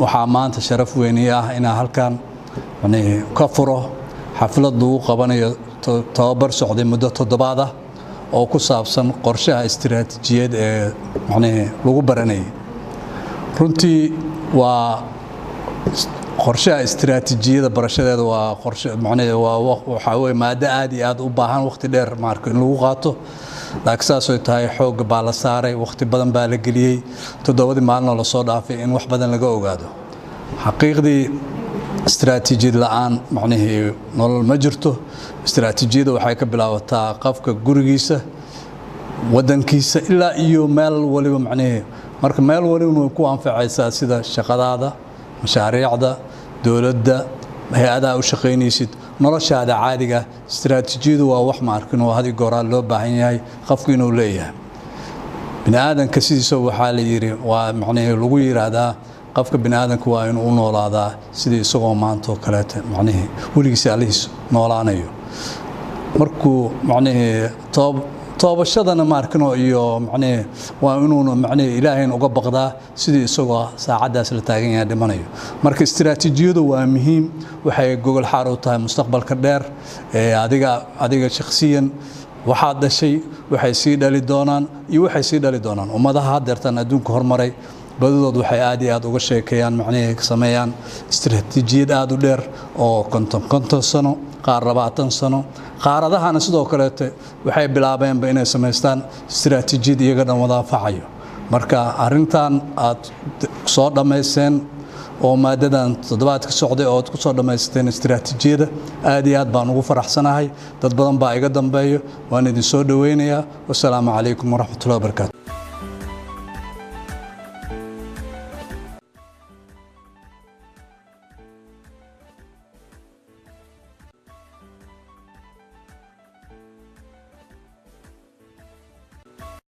waxaa maanta sharaf weyn ah in halkan ka furo xaflad lagu qabanayo tababar socday muddo 7 ah oo ku saabsan qorshaha istiraatijiyadeed ee lagu baranay runtii waa qorshaha istiraatiijiyada barashadeeda waa qorshe waxa weeye maada aad iyo aad u baahan waqti dheer in lagu qaato laakiin saas oo tahay xoog baa la saaray waqti badan baa la geliyay 7 maalin la soo dhaafay in wax badan laga ogaado xaqiiqdii istiraatiijiyad la'aan nolol ma jirto istiraatiijiyada waxay ka bilaabataa qofka gurigiisa wadankiisa ilaa iyo meel waliba marka meel waliba ku anfacaysa sida shaqadaada mashaariicda dawladda hay'adaha u shaqeynaysid noloshaada caadiga istiraatiijiyadu waa wax oo hadii goor loo baahan yahay qofku inuu leeyahay bini'aadanka sidiisa waxa la yiri waa lagu yiraahdaa qofka bini'aadanku waa inuu u noolaadaa sidii isagoo maanta kale weligiisa alihiis noolaanayo markuu toobashadana iyo waa inuu ilaahay uga baqdaa sidii isagoo saacadaas la taagan yahay dhimanayo marka istiraatiijiyadu waa muhiim waxay gogol xaar u tahay mustaqbalka dheer ee adiga shakhsiyan waxa dhashay waxay sii dhali doonaan ummadaha hadeertan adduunka hormaray badadood waxay aad iyo aad uga sheekayaan sameeyaan istiraatiijiyad aad u dheer oo 50 sano qaar 20 sano qaaradahana sidoo kale waxay bilaabeen inay sameystaan istiraatiijiyad iyaga dhan wada facayo marka arintan aad soo dhameyseen oo maadadan 7 ka socday oo ku soo dhameysteen istiraatiijiyada aad iyo aad baan ugu faraxsanahay dad badan baa iga dambeeyo waan idin soo dhaweynayaa wassalaamu calaykum waraxmatullaahi wabarakaatuh